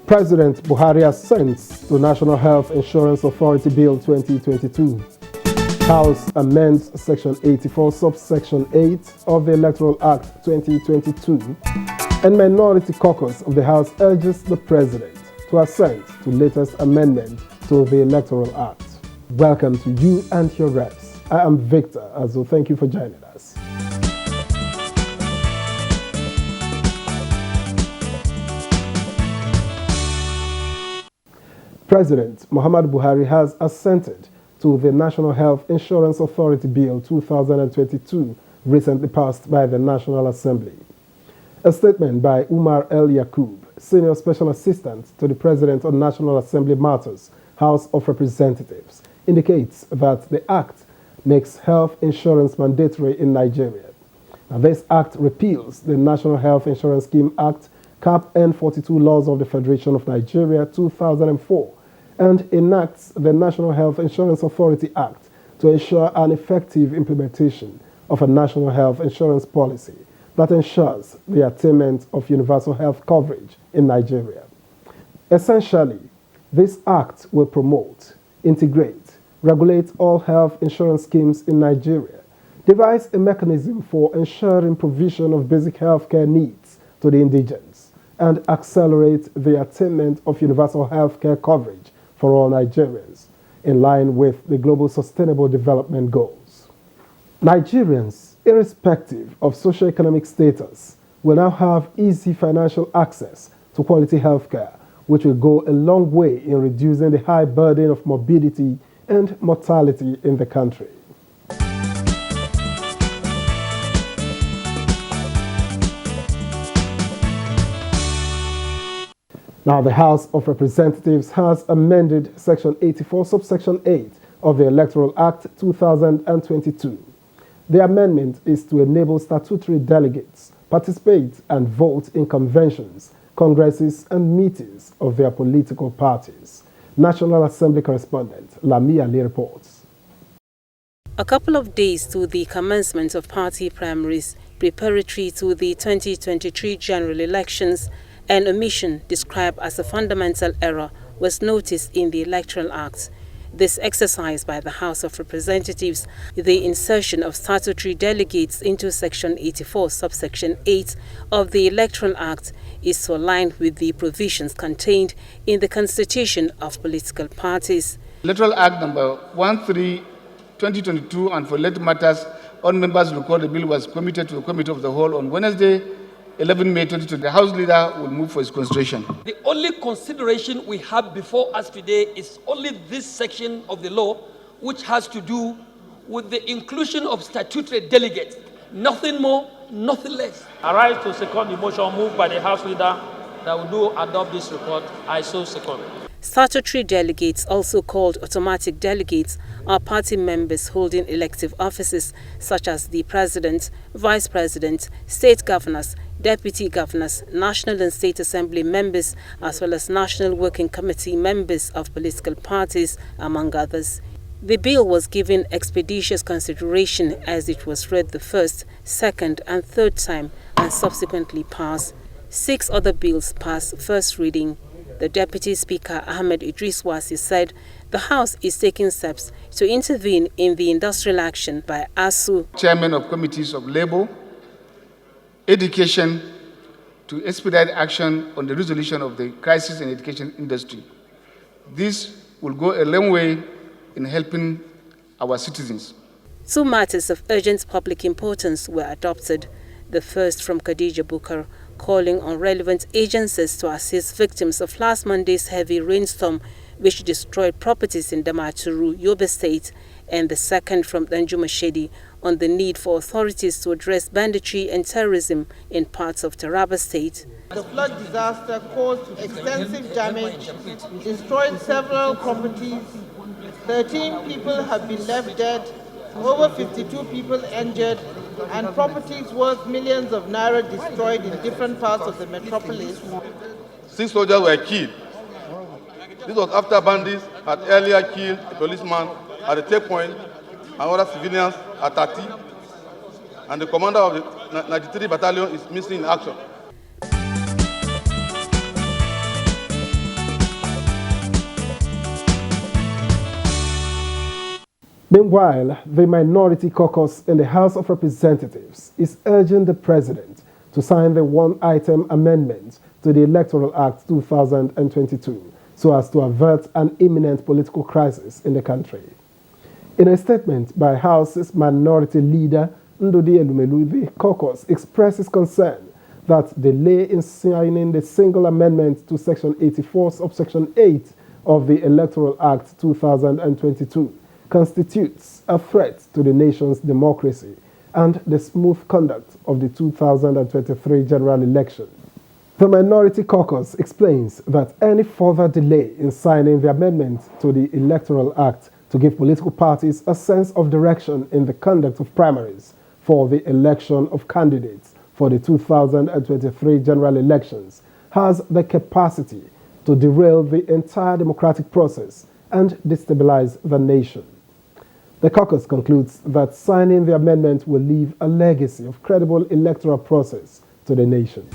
President Buhari assents to National Health Insurance Authority Bill 2022. House amends Section 84, Subsection 8 of the Electoral Act 2022. And Minority Caucus of the House urges the President to assent to latest amendment to the Electoral Act. Welcome to You and Your Reps. I am Victor Azo. Thank you for joining us. President Muhammadu Buhari has assented to the National Health Insurance Authority Bill 2022, recently passed by the National Assembly. A statement by Umar El Yaqub, Senior Special Assistant to the President on National Assembly Matters, House of Representatives, indicates that the Act makes health insurance mandatory in Nigeria. Now, this Act repeals the National Health Insurance Scheme Act, Cap N42 Laws of the Federation of Nigeria 2004, and enacts the National Health Insurance Authority Act to ensure an effective implementation of a national health insurance policy that ensures the attainment of universal health coverage in Nigeria. Essentially, this act will promote, integrate, regulate all health insurance schemes in Nigeria, devise a mechanism for ensuring provision of basic health care needs to the indigents, and accelerate the attainment of universal health care coverage for all Nigerians, in line with the Global Sustainable Development Goals. Nigerians, irrespective of socioeconomic status, will now have easy financial access to quality health care, which will go a long way in reducing the high burden of morbidity and mortality in the country. Now, the House of Representatives has amended Section 84, Subsection 8 of the Electoral Act 2022. The amendment is to enable statutory delegates participate and vote in conventions, congresses, and meetings of their political parties. National Assembly correspondent Lami Ali reports. A couple of days to the commencement of party primaries preparatory to the 2023 general elections, an omission described as a fundamental error was noticed in the Electoral Act. This exercise by the House of Representatives, the insertion of statutory delegates into Section 84, Subsection 8 of the Electoral Act, is to align with the provisions contained in the Constitution of political parties. Electoral Act number 13/2022, and for related matters, all members recall the bill was committed to the Committee of the Whole on Wednesday, 11 May 2020. The House Leader will move for its consideration. The only consideration we have before us today is only this section of the law, which has to do with the inclusion of statutory delegates. Nothing more, nothing less. I rise to second the motion moved by the House Leader that we do adopt this report. I so second. Statutory delegates, also called automatic delegates, are party members holding elective offices such as the President, Vice President, State Governors, Deputy Governors, National and State Assembly members, as well as National Working Committee members of political parties, among others. The bill was given expeditious consideration as it was read the first, second and third time and subsequently passed. 6 other bills passed first reading. The Deputy Speaker Ahmed Idris Wasi said the House is taking steps to intervene in the industrial action by ASU. Chairman of Committees of Labour, Education, to expedite action on the resolution of the crisis in the education industry. This will go a long way in helping our citizens. 2 matters of urgent public importance were adopted. The first from Khadija Bukar, calling on relevant agencies to assist victims of last Monday's heavy rainstorm, which destroyed properties in Damaturu, Yobe State, and the second from Danjuma Shedi on the need for authorities to address banditry and terrorism in parts of Taraba State. The flood disaster caused extensive damage, destroyed several properties, 13 people have been left dead, over 52 people injured, and properties worth millions of naira destroyed in different parts of the metropolis. 6 soldiers were killed. This was after bandits had earlier killed a policeman at the checkpoint and other civilians at Tati, and the commander of the 93 Battalion is missing in action. Meanwhile, the minority caucus in the House of Representatives is urging the president to sign the one-item amendment to the Electoral Act 2022 so as to avert an imminent political crisis in the country. In a statement by House's minority leader, Ndudi Elumelu, the caucus expresses concern that delay in signing the single amendment to Section 84, subsection 8 of the Electoral Act 2022 constitutes a threat to the nation's democracy and the smooth conduct of the 2023 general election. The minority caucus explains that any further delay in signing the amendment to the Electoral Act to give political parties a sense of direction in the conduct of primaries for the election of candidates for the 2023 general elections has the capacity to derail the entire democratic process and destabilize the nation. The caucus concludes that signing the amendment will leave a legacy of credible electoral process to the nation.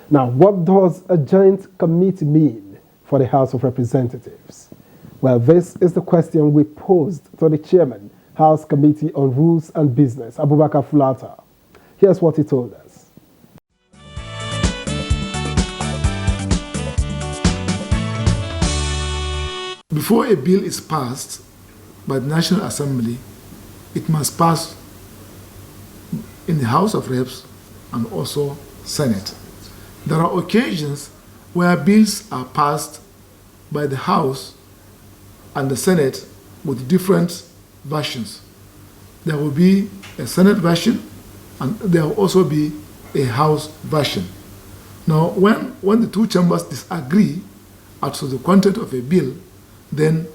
Now, what does a joint committee mean for the House of Representatives? Well, this is the question we posed to the chairman, House Committee on Rules and Business, Abubakar Fulata. Here's what he told us. Before a bill is passed by the National Assembly, it must pass in the House of Reps and also Senate. There are occasions where bills are passed by the House and the Senate with different versions. There will be a Senate version and there will also be a House version. Now, when the two chambers disagree as to the content of a bill, then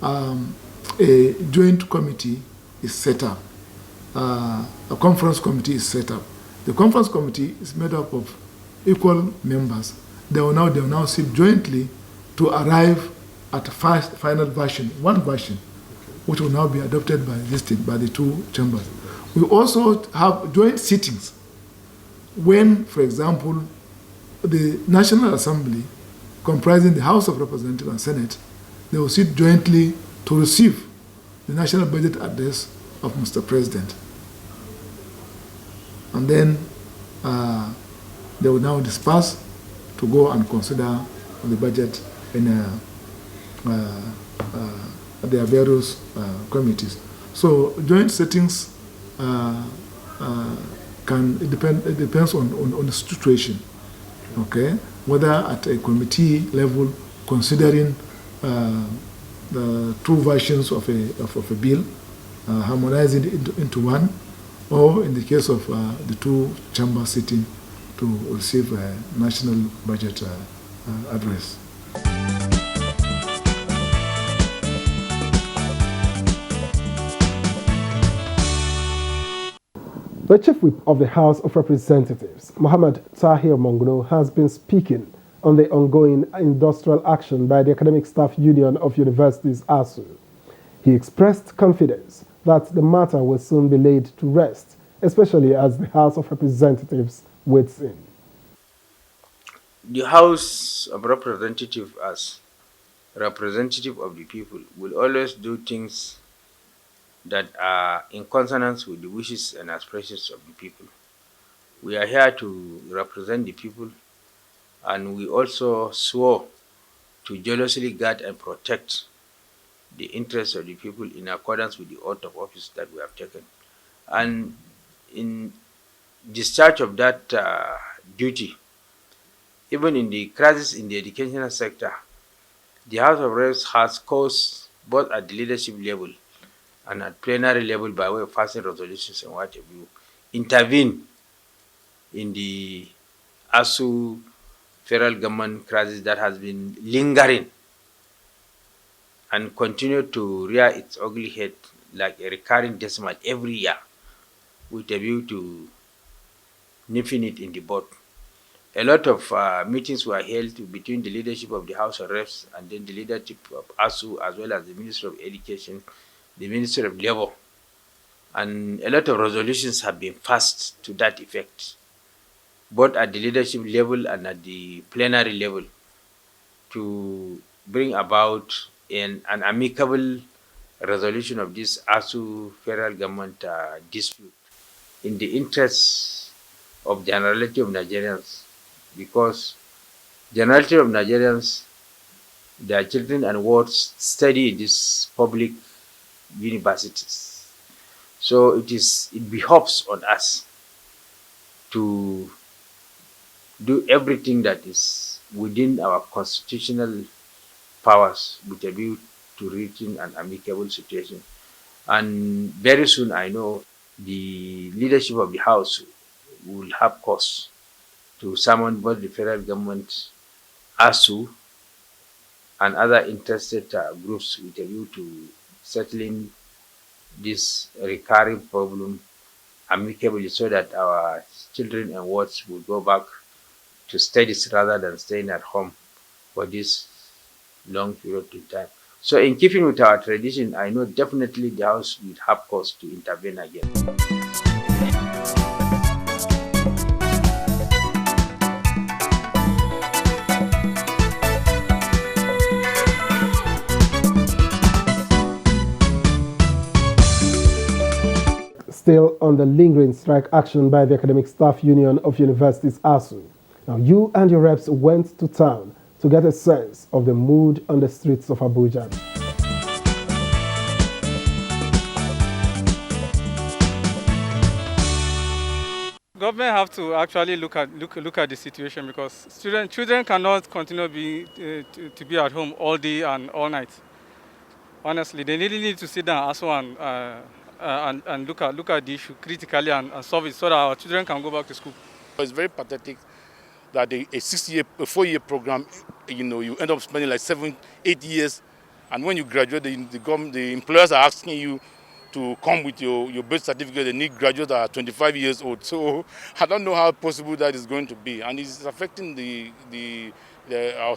a joint committee is set up. A conference committee is set up. The conference committee is made up of equal members. They will now sit jointly to arrive at a final version, one version, which will now be adopted by the two chambers. We also have joint sittings when, for example, the National Assembly, comprising the House of Representatives and Senate, they will sit jointly to receive the national budget address of Mr. President. And then they will now disperse to go and consider the budget in their various committees. So joint sittings it depends on the situation, okay? Whether at a committee level, considering the two versions of a bill, harmonizing it into one, or in the case of the two chambers sitting to receive a national budget address. The Chief Whip of the House of Representatives, Mohammed Tahir Monguno, has been speaking on the ongoing industrial action by the Academic Staff Union of Universities, ASU. He expressed confidence that the matter will soon be laid to rest, especially as the House of Representatives waits in. The House of Representatives, as representative of the people, will always do things that are in consonance with the wishes and aspirations of the people. We are here to represent the people, and we also swore to jealously guard and protect the interests of the people in accordance with the oath of office that we have taken. And in discharge of that duty, even in the crisis in the educational sector, the House of Reps has caused, both at the leadership level and at plenary level by way of passing resolutions and what have you, intervene in the ASU federal government crisis that has been lingering and continue to rear its ugly head like a recurring decimal every year, with a view to nipping it in the bud. A lot of meetings were held between the leadership of the House of Reps and then the leadership of ASU, as well as the Minister of Education, the Minister of Labor, and a lot of resolutions have been passed to that effect. both at the leadership level and at the plenary level, to bring about an amicable resolution of this ASU federal government dispute in the interests of generality of Nigerians, because generality of Nigerians, their children and wards study in these public universities. So it behoves on us to do everything that is within our constitutional powers with a view to reaching an amicable situation. And very soon, I know the leadership of the House will have cause to summon both the federal government, ASU, and other interested groups with a view to settling this recurring problem amicably, so that our children and wards will go back to studies rather than staying at home for this long period of time. So in keeping with our tradition, I know definitely the House will have cause to intervene again. Still on the lingering strike action by the Academic Staff Union of Universities, ASU. Now, you and your reps went to town to get a sense of the mood on the streets of Abuja. Government have to actually look at the situation, because children cannot continue to be at home all day and all night. Honestly, they really need to sit down also and look at the issue critically and solve it, so that our children can go back to school. It's very pathetic that a 4-year program, you end up spending like 7-8 years, and when you graduate, the employers are asking you to come with your birth certificate. They need graduates that are 25 years old. So I don't know how possible that is going to be, and it's affecting our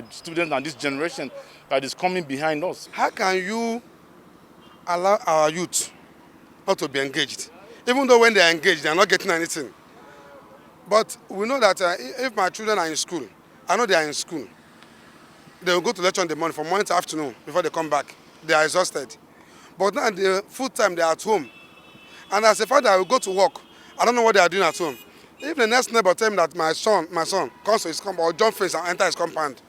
students and this generation that is coming behind us. How can you allow our youth not to be engaged? Even though when they are engaged, they are not getting anything. But we know that if my children are in school, I know they are in school, they will go to lecture in the morning, from morning to afternoon, before they come back. They are exhausted. But now the full time, they are at home. And as a father, I will go to work. I don't know what they are doing at home. If the next neighbor tell me that my son comes to his compound, or jump fence and enter his compound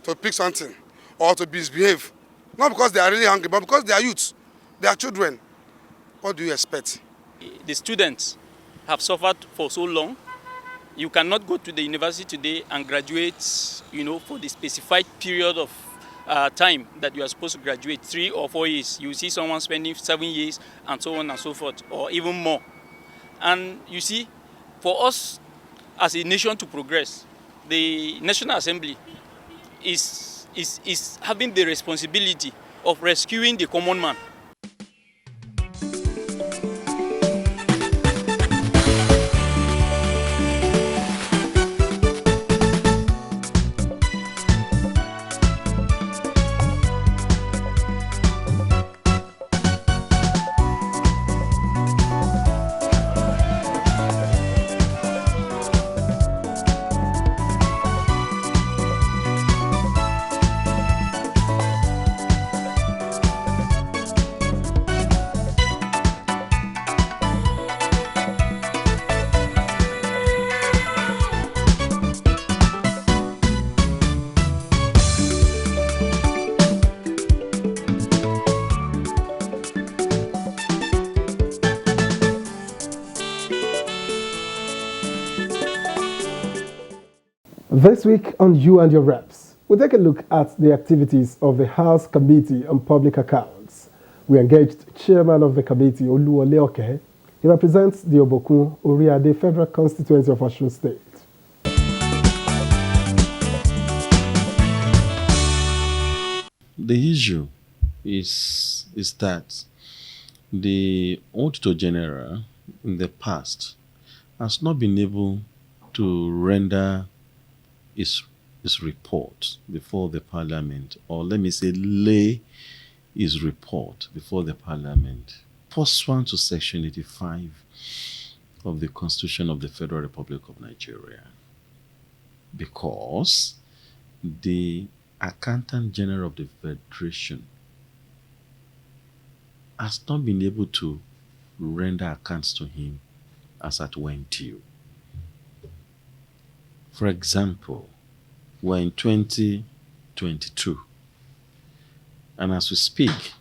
to pick something or to misbehave, not because they are really hungry, but because they are youths, they are children, what do you expect? The students have suffered for so long. You cannot go to the university today and graduate, for the specified period of time that you are supposed to graduate, 3 or 4 years. You see someone spending 7 years and so on and so forth, or even more. And you see, for us as a nation to progress, the National Assembly is having the responsibility of rescuing the common man. This week on You and Your Reps, we take a look at the activities of the House Committee on Public Accounts. We engaged Chairman of the committee, OLUWOLE. He represents the Obokun Oriade Federal Constituency of Osun State. The issue is that the Auditor-General in the past has not been able to render his report before the Parliament, or let me say lay his report before the Parliament, pursuant to Section 85 of the Constitution of the Federal Republic of Nigeria, because the Accountant General of the Federation has not been able to render accounts to him as at when due. For example, we're in 2022, and as we speak,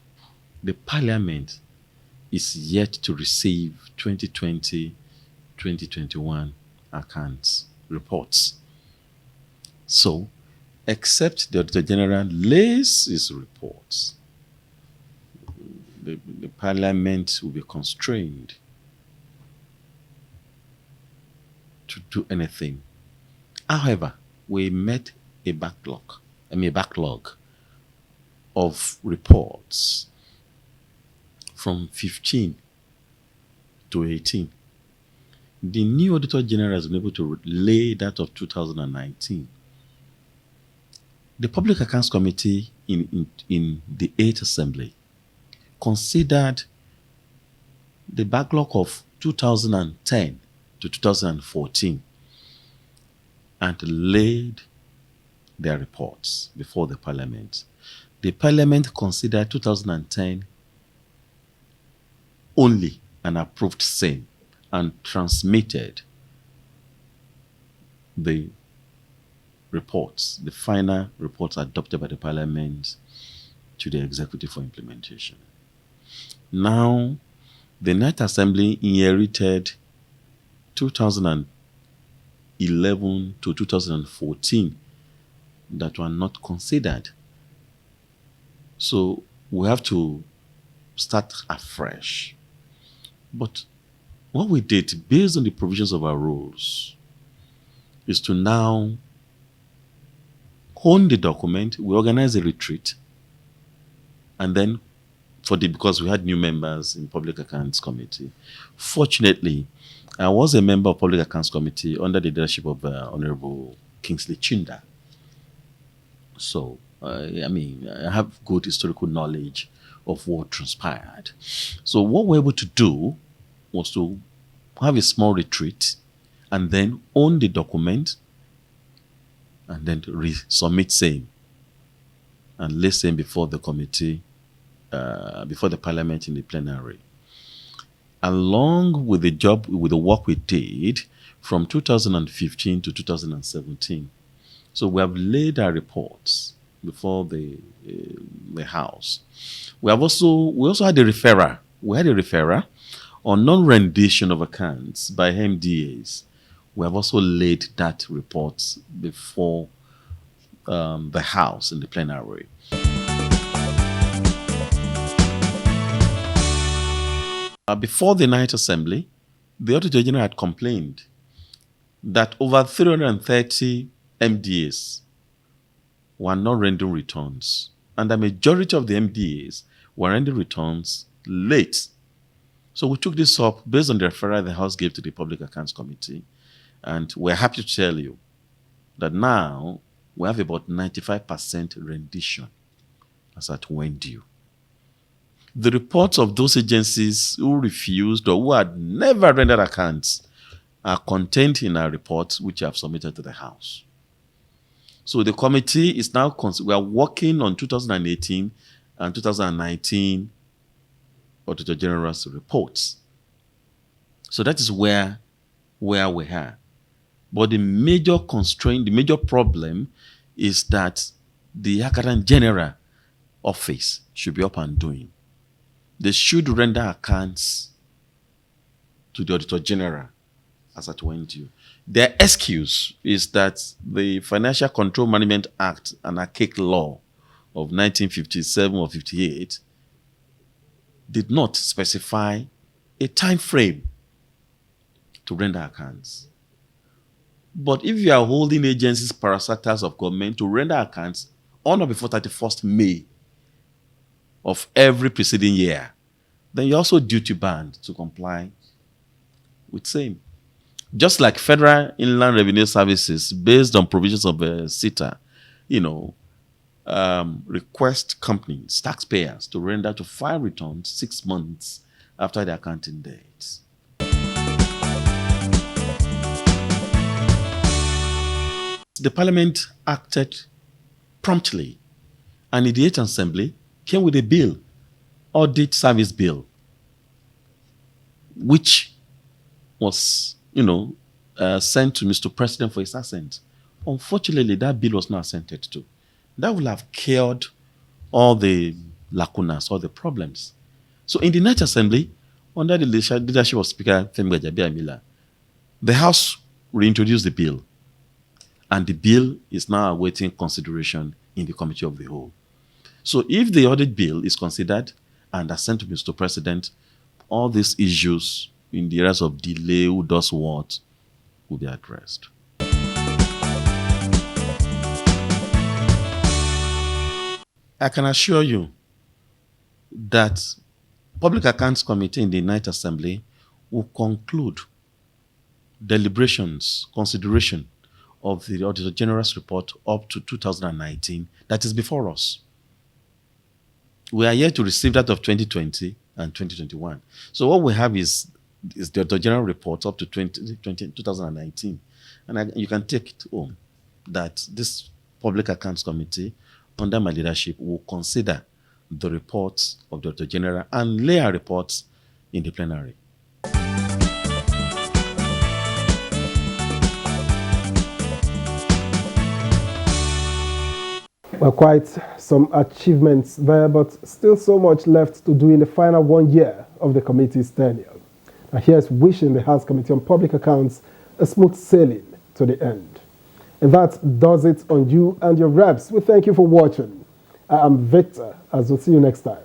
the Parliament is yet to receive 2020-2021 accounts reports. So, except the Auditor General lays his reports, the Parliament will be constrained to do anything. However, we met a backlog of reports from 15 to 18. The new Auditor General has been able to lay that of 2019. The Public Accounts Committee in the 8th Assembly considered the backlog of 2010 to 2014 and laid their reports before the Parliament. The Parliament considered 2010 only and approved same and transmitted the reports, the final reports adopted by the Parliament, to the Executive for implementation. Now, the 9th Assembly inherited 2011 to 2014 that were not considered. So we have to start afresh. But what we did, based on the provisions of our rules, is to now hone the document. We organize a retreat, and then because we had new members in Public Accounts Committee. Fortunately, I was a member of Public Accounts Committee under the leadership of Honorable Kingsley Chinda. So, I have good historical knowledge of what transpired. So what we're able to do was to have a small retreat and then own the document and then resubmit same and lay same before the committee, before the Parliament in the plenary. Along with the work we did from 2015 to 2017. So we have laid our reports before the House. We also had a referral. We had a referral on non-rendition of accounts by MDAs. We have also laid that report before the House in the plenary. Before the 9th Assembly, the Auditor General had complained that over 330 MDAs were not rendering returns, and the majority of the MDAs were rendering returns late. So we took this up based on the referral the House gave to the Public Accounts Committee, and we're happy to tell you that now we have about 95% rendition as at when due. The reports of those agencies who refused or who had never rendered accounts are contained in our reports, which I have submitted to the House. So the committee is now, we are working on 2018 and 2019 Auditor General's reports. So that is where we are. But the major constraint, the major problem is that the Accountant General office should be up and doing. They should render accounts to the Auditor General as at when due. Their excuse is that the Financial Control Management Act, an archaic law of 1957 or 58, did not specify a time frame to render accounts. But if you are holding agencies, parastatals of government to render accounts on or before 31st May of every preceding year, then you're also duty-bound to comply with same. Just like Federal Inland Revenue Services, based on provisions of CETA, request companies, taxpayers, to render to file returns 6 months after the accounting date. The Parliament acted promptly, and in the 8th Assembly came with a bill, Audit Service Bill, which was, sent to Mr. President for his assent. Unfortunately, that bill was not assented to. That would have cured all the lacunas, all the problems. So in the next assembly, under the leadership of Speaker Femi Gbajabiamila, the House reintroduced the bill, and the bill is now awaiting consideration in the Committee of the Whole. So if the audit bill is considered and sent to Mr. President, all these issues in the areas of delay, who does what, will be addressed. I can assure you that Public Accounts Committee in the 9th Assembly will conclude deliberations, consideration of the Auditor General's report up to 2019, that is before us. We are yet to receive that of 2020 and 2021. So what we have is the Auditor General report up to 2019. And you can take it home that this Public Accounts Committee, under my leadership, will consider the reports of the Auditor General and lay our reports in the plenary. Well, quite some achievements there, but still so much left to do in the final 1 year of the committee's tenure. And here's wishing the House Committee on Public Accounts a smooth sailing to the end. And that does it on you and your reps. We thank you for watching. I am Victor, as we'll see you next time.